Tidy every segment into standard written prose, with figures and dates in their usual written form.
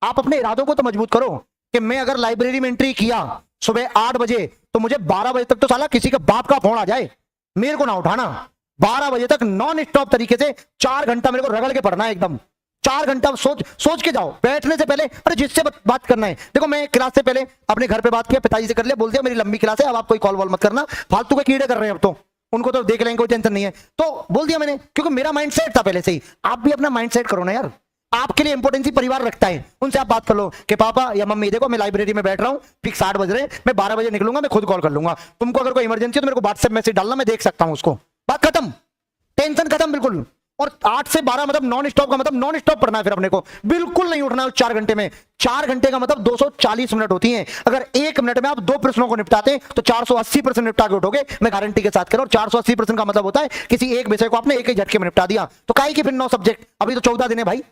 आप अपने इरादों को तो मजबूत करो कि मैं अगर लाइब्रेरी में एंट्री किया सुबह 8 बजे तो मुझे 12 बजे तक तो साला किसी के बाप का फोन आ जाए, मेरे को ना उठाना। 12 बजे तक नॉन स्टॉप तरीके से 4 घंटा मेरे को रगड़ के पढ़ना है एकदम। 4 घंटा सोच के जाओ बैठने से पहले। अरे जिससे बात करना है, देखो मैं क्लास से पहले अपने घर पे बात किया, पिताजी से कर लिया, बोल दिया मेरी लंबी क्लास है, अब आप कोई कॉल वॉल मत करना, फालतू के कीड़े कर रहे हैं अब तो, उनको तो देख लेंगे, कोई टेंशन नहीं है। तो बोल दिया मैंने, क्योंकि मेरा माइंड सेट था पहले से ही। आप भी अपना माइंड सेट करो ना यार, आपके लिए इंपोर्टेंस परिवार रखता है। उनसे आप बात कर लो कि पापा या मम्मी देखो मैं लाइब्रेरी में बैठ रहा हूं, फिक्स 8 बज रहे, मैं 12 बजे निकलूंगा, मैं खुद कॉल कर लूंगा, तुमको अगर कोई इमरजेंसी हो तो मेरे को व्हाट्सएप मैसेज डालना, मैं देख सकता हूं उसको। बात खत्म, टेंशन खत्म बिल्कुल। और 8 से 12 मतलब नॉन स्टॉप का मतलब नॉन स्टॉप पढ़ना है फिर अपने को, बिल्कुल नहीं उठना है 4 घंटे में। 4 घंटे का मतलब 240 मिनट होती हैं। अगर 1 मिनट में आप 2 प्रश्नों को निपटाते हैं तो 480% निपटा के उठोगे, मैं गारंटी के साथ कह रहा हूं। 480% का मतलब होता है किसी एक विषय को आपने एक ही झटके में निपटा दिया। तो काहे की फिर 9 सब्जेक्ट, अभी तो 14 दिन है भाई,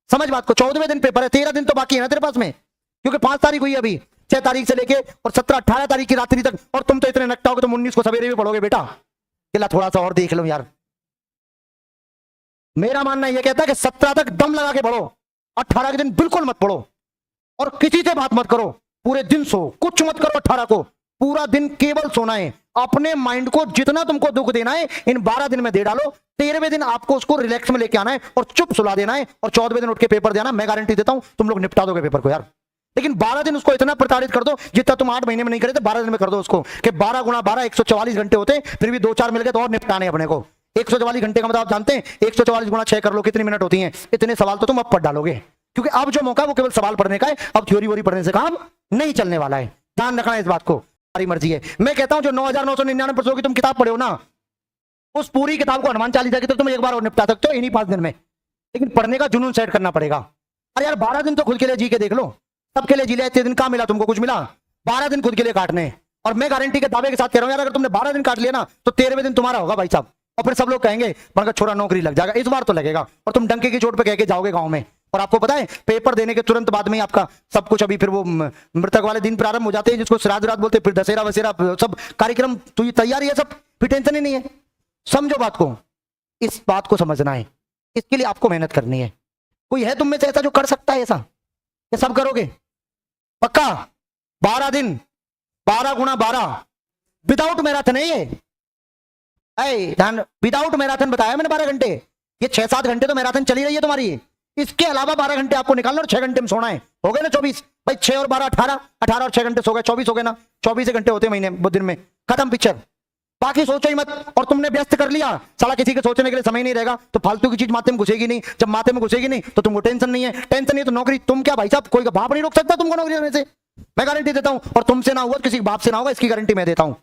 समझ बात को। 14वें दिन पेपर है, 13 दिन तो बाकी है ना तेरे पास में, क्योंकि 5 तारीख हुई अभी, 6 तारीख से लेके और 17-18 तारीख की रात्रि तक। और तुम तो इतने नकटा हो कि तुम 19 को सवेरे भी पढ़ोगे बेटा। थोड़ा सा और देख लो यार, मेरा मानना यह कहता है कि 17 तक दम लगा के पढ़ो, 18 के दिन बिल्कुल मत पढ़ो और किसी से बात मत करो, पूरे दिन सो, कुछ मत करो। 18 को पूरा दिन केवल सोना है। अपने माइंड को जितना तुमको दुख देना है इन 12 दिन में दे डालो। 13वें दिन आपको उसको रिलैक्स में लेके आना है और चुप सुला देना है, और 14वें दिन उठ के पेपर देना। मैं गारंटी देता हूं तुम लोग निपटा दोगे पेपर को यार। लेकिन 12 दिन उसको इतना प्रताड़ित कर दो जितना तुम 8 महीने में नहीं करे थे, 12 दिन में कर दो उसको, कि 12 गुणा 12 144 घंटे होते, फिर भी 2-4 मिल गए तो और निपटाने अपने को। 144 घंटे का मतलब आप जानते हैं 144 गुणा 6 कर लो कितनी मिनट होती हैं। इतने सवाल तो तुम अब पढ़ डालोगे, क्योंकि अब जो मौका वो केवल सवाल पढ़ने का है। अब थ्योरी वोरी पढ़ने से काम नहीं चलने वाला है, ध्यान रखना है इस बात को। हमारी मर्जी है। मैं कहता हूं जो 9999 प्रश्नों की तुम किताब पढ़े हो ना, उस पूरी किताब को हनुमान चालीसा की तो तुम एक बार और निपटा सकते हो इन्हीं 5 दिन में। लेकिन पढ़ने का जुनून सेट करना पड़ेगा। अरे यार 12 दिन तो खुद के लिए जी के देख लो, सबके लिए जी लिया। इतने दिन कहां मिला तुमको, कुछ मिला? 12 दिन खुद के लिए काटने। और मैं गारंटी के दावे के साथ कह रहा हूं यार, अगर तुमने 12 दिन काट लिया ना तो 13वें दिन तुम्हारा होगा भाई साहब। और फिर सब लोग कहेंगे बड़का छोरा नौकरी लग जाएगा, इस बार तो लगेगा। और तुम डंके की चोट पे कह के जाओगे गांव में। और आपको पता है पेपर देने के तुरंत बाद में ही आपका सब कुछ, अभी फिर वो मृतक वाले दिन प्रारंभ हो जाते हैं जिसको श्राद्ध रात बोलते हैं, फिर दशहरा वसेरा सब कार्यक्रम तो तैयारी है सब, फिर टेंशन ही नहीं है। समझो बात को, इस बात को समझना है, इसके लिए आपको मेहनत करनी है। कोई है तुम में से ऐसा जो कर सकता है ऐसा? ये सब करोगे पक्का? 12 दिन 12 गुणा 12 विदाउट मैराथन है ये। ध्यान, विदाउट मैराथन बताया मैंने 12 घंटे। ये 6-7 घंटे तो मैराथन चली रही है तुम्हारी, इसके अलावा 12 घंटे आपको निकालना और 6 घंटे में सोना है। हो गए ना 24 भाई, 6 और 12 18, 18 और 6 घंटे सो गए, 24 हो गए ना। 24 घंटे होते महीने दिन में, खत्म पिक्चर। बाकी सोचो ही मत। और तुमने व्यस्त कर लिया, साला किसी के सोचने के लिए समय नहीं रहेगा तो फालतू की चीज माथे में घुसेगी नहीं। जब माथे में घुसेगी नहीं तो तुमको टेंशन नहीं है, टेंशन नहीं तो नौकरी। तुम क्या भाई साहब, कोई बाप नहीं रोक सकता तुमको नौकरी करने से, मैं गारंटी देता हूं। और तुमसे ना हुआ किसी बाप से ना होगा, इसकी गारंटी मैं देता हूं।